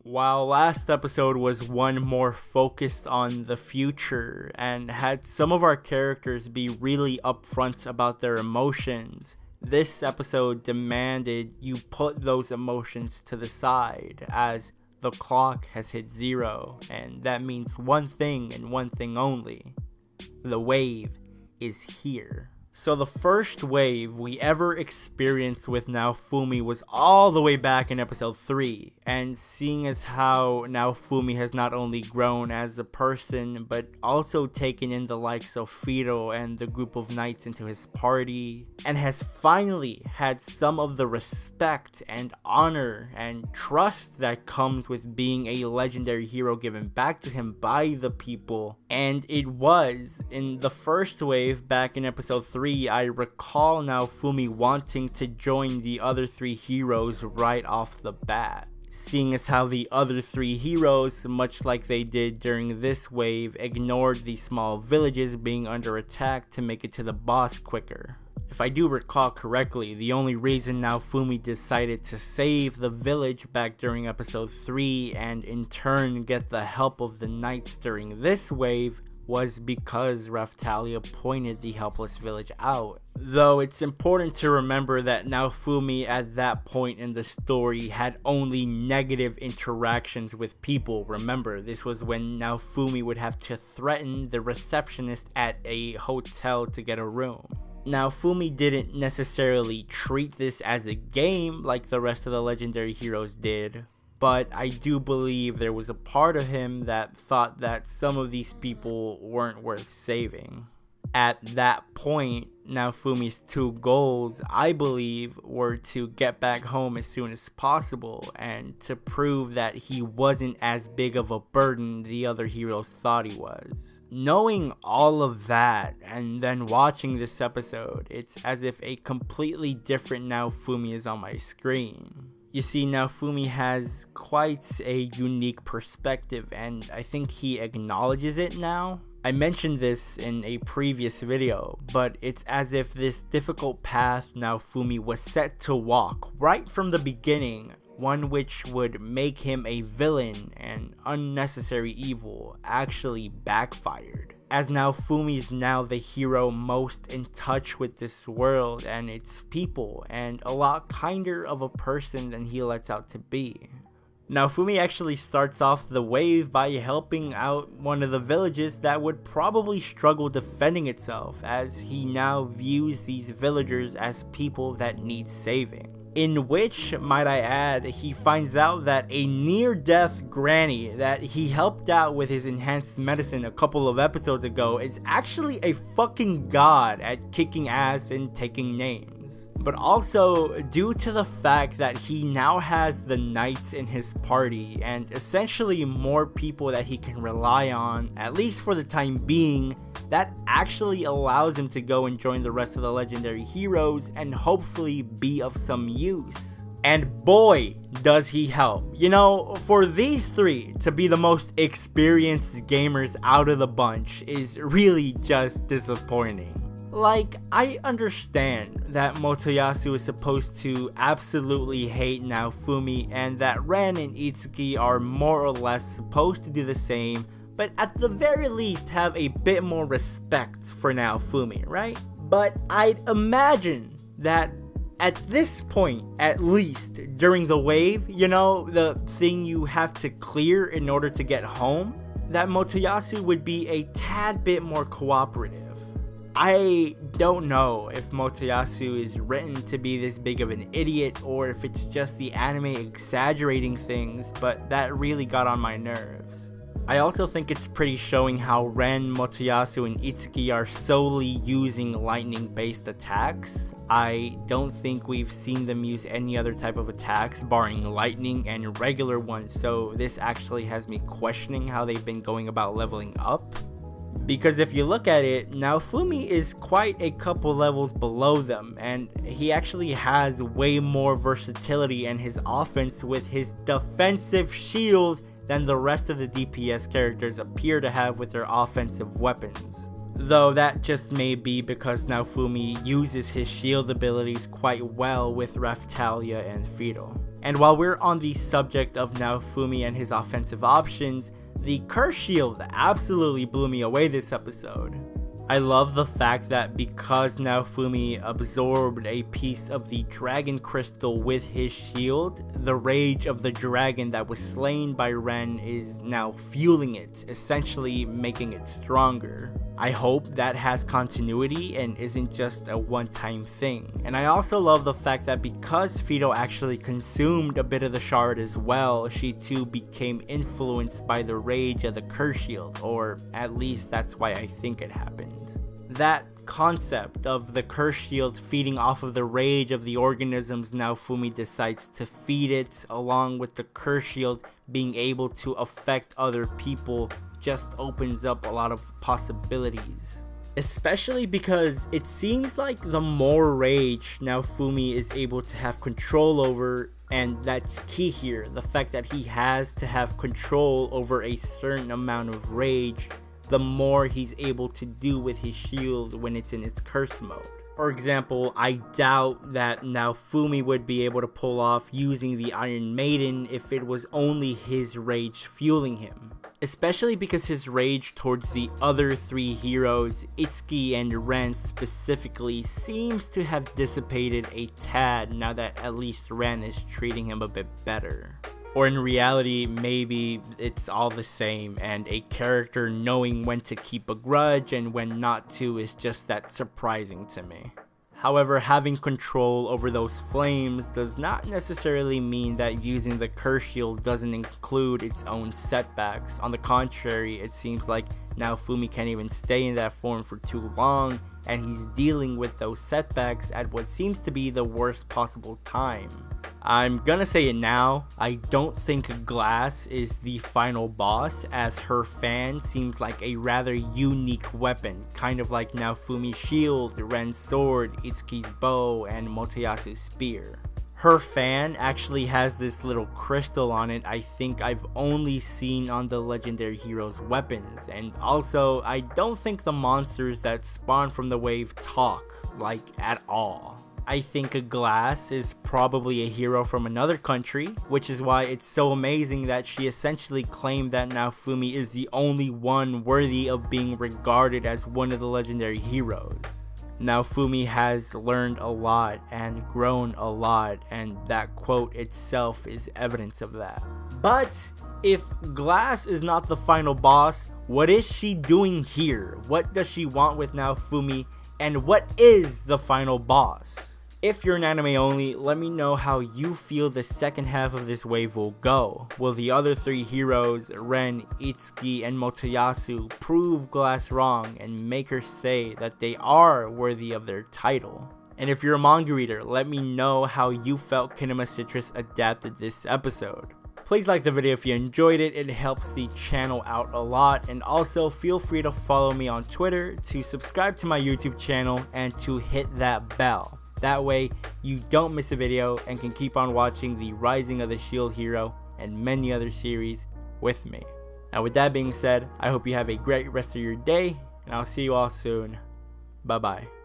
While last episode was one more focused on the future and had some of our characters be really upfront about their emotions, this episode demanded you put those emotions to the side as the clock has hit 0, and that means one thing and one thing only. The wave is here. So the first wave we ever experienced with Naofumi was all the way back in episode 3, and seeing as how Naofumi has not only grown as a person, but also taken in the likes of Firo and the group of knights into his party, and has finally had some of the respect and honor and trust that comes with being a legendary hero given back to him by the people. And it was in the first wave back in episode 3, I recall Naofumi wanting to join the other 3 heroes right off the bat. Seeing as how the other 3 heroes, much like they did during this wave, ignored the small villages being under attack to make it to the boss quicker. If I do recall correctly, the only reason Naofumi decided to save the village back during episode 3 and in turn get the help of the knights during this wave was because Raftalia pointed the helpless village out. Though it's important to remember that Naofumi at that point in the story had only negative interactions with people. Remember, this was when Naofumi would have to threaten the receptionist at a hotel to get a room. Naofumi didn't necessarily treat this as a game like the rest of the legendary heroes did, but I do believe there was a part of him that thought that some of these people weren't worth saving. At that point, Naofumi's 2 goals, I believe, were to get back home as soon as possible and to prove that he wasn't as big of a burden the other heroes thought he was. Knowing all of that and then watching this episode, it's as if a completely different Naofumi is on my screen. You see, Naofumi has quite a unique perspective, and I think he acknowledges it now. I mentioned this in a previous video, but it's as if this difficult path Naofumi was set to walk right from the beginning, one which would make him a villain and unnecessary evil, actually backfired. As Naofumi is now the hero most in touch with this world and its people, and a lot kinder of a person than he lets out to be. Naofumi actually starts off the wave by helping out one of the villages that would probably struggle defending itself, as he now views these villagers as people that need saving. In which, might I add, he finds out that a near-death granny that he helped out with his enhanced medicine a couple of episodes ago is actually a fucking god at kicking ass and taking names. But also, due to the fact that he now has the knights in his party and essentially more people that he can rely on, at least for the time being, that actually allows him to go and join the rest of the legendary heroes and hopefully be of some use. And boy, does he help. You know, for these 3 to be the most experienced gamers out of the bunch is really just disappointing. Like, I understand that Motoyasu is supposed to absolutely hate Naofumi and that Ren and Itsuki are more or less supposed to do the same, but at the very least have a bit more respect for Naofumi, right? But I'd imagine that at this point, at least during the wave, you know, the thing you have to clear in order to get home, that Motoyasu would be a tad bit more cooperative. I don't know if Motoyasu is written to be this big of an idiot or if it's just the anime exaggerating things, but that really got on my nerves. I also think it's pretty showing how Ren, Motoyasu, and Itsuki are solely using lightning-based attacks. I don't think we've seen them use any other type of attacks barring lightning and regular ones, so this actually has me questioning how they've been going about leveling up. Because if you look at it, Naofumi is quite a couple levels below them, and he actually has way more versatility in his offense with his defensive shield than the rest of the DPS characters appear to have with their offensive weapons. though that just may be because Naofumi uses his shield abilities quite well with Raphtalia and Fido. And while we're on the subject of Naofumi and his offensive options, the Curse Shield absolutely blew me away this episode. I love the fact that because Naofumi absorbed a piece of the dragon crystal with his shield, the rage of the dragon that was slain by Ren is now fueling it, essentially making it stronger. I hope that has continuity and isn't just a one-time thing. And I also love the fact that because Fido actually consumed a bit of the shard as well, she too became influenced by the rage of the Curse Shield, or at least that's why I think it happened. That concept of the Curse Shield feeding off of the rage of the organisms Naofumi decides to feed it, along with the Curse Shield being able to affect other people, just opens up a lot of possibilities. Especially because it seems like the more rage Naofumi is able to have control over, and that's key here, the fact that he has to have control over a certain amount of rage, the more he's able to do with his shield when it's in its curse mode. For example, I doubt that Naofumi would be able to pull off using the Iron Maiden if it was only his rage fueling him. Especially because his rage towards the other three heroes, Itsuki and Ren specifically, seems to have dissipated a tad now that at least Ren is treating him a bit better. Or in reality, maybe it's all the same and a character knowing when to keep a grudge and when not to is just that surprising to me. However, having control over those flames does not necessarily mean that using the Curse Shield doesn't include its own setbacks. On the contrary, it seems like Naofumi can't even stay in that form for too long, and he's dealing with those setbacks at what seems to be the worst possible time. I'm gonna say it now, I don't think Glass is the final boss, as her fan seems like a rather unique weapon, kind of like Naofumi's shield, Ren's sword, Itsuki's bow, and Motayasu's spear. Her fan actually has this little crystal on it I think I've only seen on the legendary hero's weapons, and also I don't think the monsters that spawn from the wave talk, like at all. I think a Glass is probably a hero from another country, which is why it's so amazing that she essentially claimed that Naofumi is the only one worthy of being regarded as one of the legendary heroes. Naofumi has learned a lot and grown a lot, and that quote itself is evidence of that. But if Glass is not the final boss, what is she doing here? What does she want with Naofumi? And what is the final boss? If you're an anime only, let me know how you feel the second half of this wave will go. Will the other three heroes, Ren, Itsuki, and Motoyasu, prove Glass wrong and make her say that they are worthy of their title? And if you're a manga reader, let me know how you felt Kinema Citrus adapted this episode. Please like the video if you enjoyed it, it helps the channel out a lot, and also feel free to follow me on Twitter, to subscribe to my YouTube channel, and to hit that bell. That way you don't miss a video and can keep on watching the Rising of the Shield Hero and many other series with me. Now with that being said, I hope you have a great rest of your day, and I'll see you all soon. Bye bye.